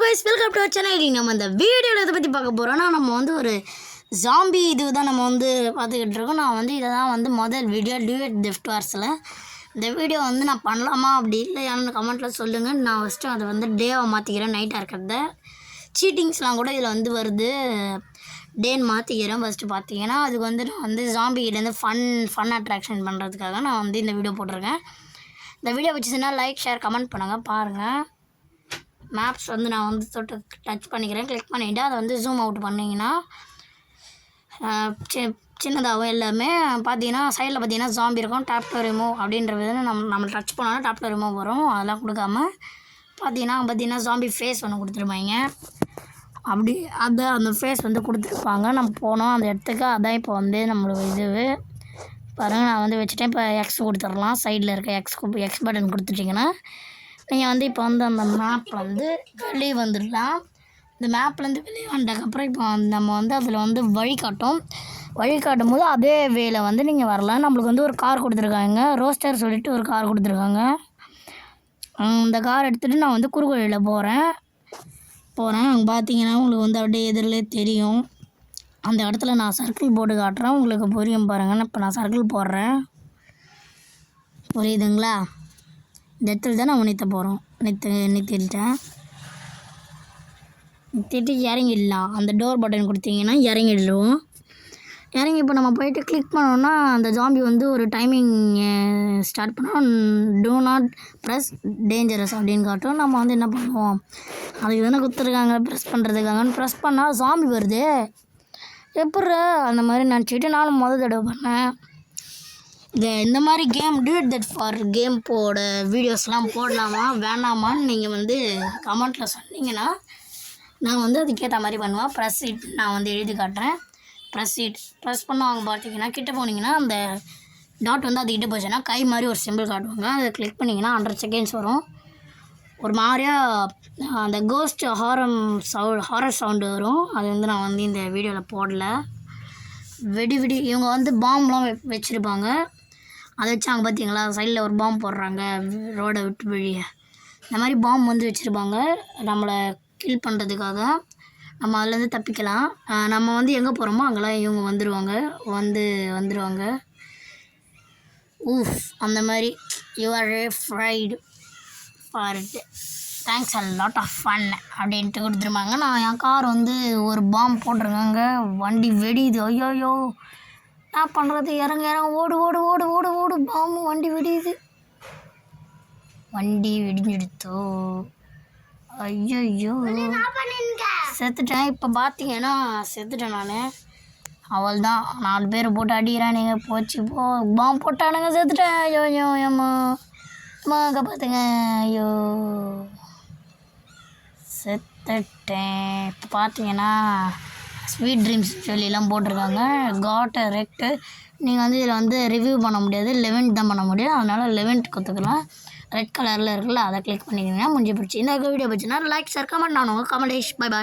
guys, welcome to our channel. நம்ம இந்த வீடியோவில் எதை பற்றி பார்க்க போகிறோன்னா நம்ம வந்து ஒரு ஜாம்பி இது தான் நம்ம வந்து பார்த்துக்கிட்டு இருக்கோம். நான் வந்து இதை தான் வந்து முதல் வீடியோ டியூட் திஃப்ட் வார்ஸில் இந்த வீடியோ வந்து நான் பண்ணலாமா அப்படி இல்லையான்னு கமெண்ட்டில் சொல்லுங்கள். நான் ஃபஸ்ட்டு அதை வந்து டேவை மாற்றிக்கிறேன், நைட்டாக இருக்கிறத. சீட்டிங்ஸ்லாம் கூட இதில் வந்து வருது, டேன்னு மாற்றிக்கிறேன். ஃபஸ்ட்டு பார்த்தீங்கன்னா அதுக்கு வந்து நான் வந்து ஜாம்பிகிட்டேருந்து ஃபன் அட்ராக்ஷன் பண்ணுறதுக்காக நான் வந்து இந்த வீடியோ போட்டிருக்கேன். இந்த வீடியோ பிடிச்சதுன்னா லைக் ஷேர் கமெண்ட் பண்ணுங்கள். பாருங்கள், மேப்ஸ் வந்து நான் வந்து தொட்டு டச் பண்ணிக்கிறேன். கிளிக் பண்ணிவிட்டு அதை வந்து ஜூம் அவுட் பண்ணிங்கன்னா சின்னதாகவும் எல்லாமே பார்த்தீங்கன்னா சைடில் பார்த்தீங்கன்னா ஜாம்பி இருக்கும். டேப் டு ரிமூவ் அப்படின்றது நம்ம டச் பண்ணோன்னா டேப் டு ரிமூவ் வரும். அதெல்லாம் கொடுக்காம பார்த்தீங்கன்னா ஜாம்பி ஃபேஸ் ஒன்று கொடுத்துருப்பாங்க. அப்படி அந்த ஃபேஸ் வந்து கொடுத்துருப்பாங்க. நம்ம போனோம் அந்த இடத்துக்கு. அதான் இப்போ வந்து நம்மளுக்கு இது பாருங்கள், நான் வந்து வச்சுட்டேன். இப்போ எக்ஸ் கொடுத்துடலாம். சைடில் இருக்க எக்ஸ் பட்டன் கொடுத்துட்டிங்கன்னா நீங்கள் வந்து இப்போ வந்து அந்த மேப்பில் வந்து வெளியே வந்துடலாம். இந்த மேப்லேருந்து வெளியே வந்ததுக்கப்புறம் இப்போ நம்ம வந்து அதில் வந்து வழிகாட்டும் போது அதே வேல வந்து நீங்கள் வரலாம். நம்மளுக்கு வந்து ஒரு கார் கொடுத்துருக்காங்க, ரோஸ்டர் சொல்லிவிட்டு ஒரு கார் கொடுத்துருக்காங்க. இந்த கார் எடுத்துகிட்டு நான் வந்து குறுக்கோழியில் போகிறேன். அங்கே பார்த்தீங்கன்னா உங்களுக்கு வந்து அப்படியே எதிரிலே தெரியும். அந்த இடத்துல நான் சர்க்கிள் போட்டு காட்டுறேன், உங்களுக்கு புரியும் பாருங்கள். இப்போ நான் சர்க்கிள் போடுறேன், புரியுதுங்களா? இந்த இடத்துல தான் நான் நிறுத்த போகிறோம். நிறுத்திட்டு இறங்கிடலாம். அந்த டோர் பட்டன் கொடுத்தீங்கன்னா இறங்கிடுவோம். இறங்கி இப்போ நம்ம போயிட்டு கிளிக் பண்ணோன்னா அந்த ஜாம்பி வந்து ஒரு டைமிங் ஸ்டார்ட் பண்ணோம். டூ நாட் ப்ரெஸ் டேஞ்சரஸ் அப்படின்னு காட்டும். நம்ம வந்து என்ன பண்ணுவோம், அதுக்கு தானே கொடுத்துருக்காங்க ப்ரெஸ் பண்ணுறதுக்காகன்னு. ப்ரெஸ் பண்ணால் ஜாம்பி வருது. எப்படி அந்த மாதிரி நினச்சிக்கிட்டு நானும் தடவை பண்ணேன். இந்த மாதிரி game Dude that for game வீடியோஸ்லாம் போடலாமா வேணாமான்னு நீங்கள் வந்து கமெண்ட்டில் சொன்னீங்கன்னா நான் வந்து அதுக்கேற்ற மாதிரி பண்ணுவேன். ப்ரெஸ் இட் நான் வந்து எழுதி காட்டுறேன். ப்ரெஸ் பண்ணுவாங்க. பார்த்தீங்கன்னா கிட்டே போனீங்கன்னா அந்த டாட் வந்து அதுக்கிட்ட போச்சுன்னா கை மாதிரி ஒரு சிம்பிள் காட்டுவாங்க. அதை கிளிக் பண்ணிங்கன்னா 100 செகண்ட்ஸ் வரும். ஒரு மாதிரியாக அந்த கோஸ்ட் ஹாரர் சவுண்டு வரும். அது வந்து நான் வந்து இந்த வீடியோவில் போடல. இவங்க வந்து பாம்லாம் வச்சுருப்பாங்க. அதை வச்சாங்க பார்த்தீங்களா, சைடில் ஒரு பாம்பு போடுறாங்க ரோடை விட்டு வெளியே. இந்த மாதிரி பாம்பு வந்து வச்சுருப்பாங்க நம்மளை கில் பண்ணுறதுக்காக. நம்ம அதுலேருந்து தப்பிக்கலாம். நம்ம வந்து எங்கே போகிறோமோ அங்கெல்லாம் இவங்க வந்துடுவாங்க. அந்த மாதிரி you are fried for it, thanks a lot of fun அப்படின்ட்டு கொடுத்துருப்பாங்க. நான் என் கார் வந்து ஒரு பாம்பு போட்டிருக்காங்க. வண்டி வெடியுது. ஐயோயோ நான் பண்ணுறது, இறங்க ஓடு பாம்பு வண்டி வெடியுது. வண்டி வெடிஞ்சிடுத்தோ. ஐயோ செத்துட்டேன். இப்போ பார்த்தீங்கன்னா செத்துட்டேன் நான். அவள் தான் 4 பேர் போட்டு அடிக்கிறானுங்க. போச்சு பாம்பு போட்டானுங்க. செத்துட்டேன். ஐயோ ஏம்மா பார்த்துங்க. ஐயோ செத்துட்டேன். இப்போ பார்த்தீங்கன்னா ஸ்வீட் ட்ரீம்ஸ் சொல்லிலாம் போட்டிருக்காங்க. Correct. நீங்கள் வந்து இதில் வந்து ரிவ்யூ பண்ண முடியாது, 11 தான் பண்ண முடியும். அதனால் 11 கொடுத்துக்கலாம். ரெட் கலரில் இருக்குல்ல, அதை கிளிக் பண்ணிக்கிறீங்கன்னா முடிஞ்சு போச்சு. இந்த வீடியோ பிடிச்சின்னா லைக் ஷேர் கமெண்ட். நான் உங்கள் கமெண்டேஷ். Bye bye.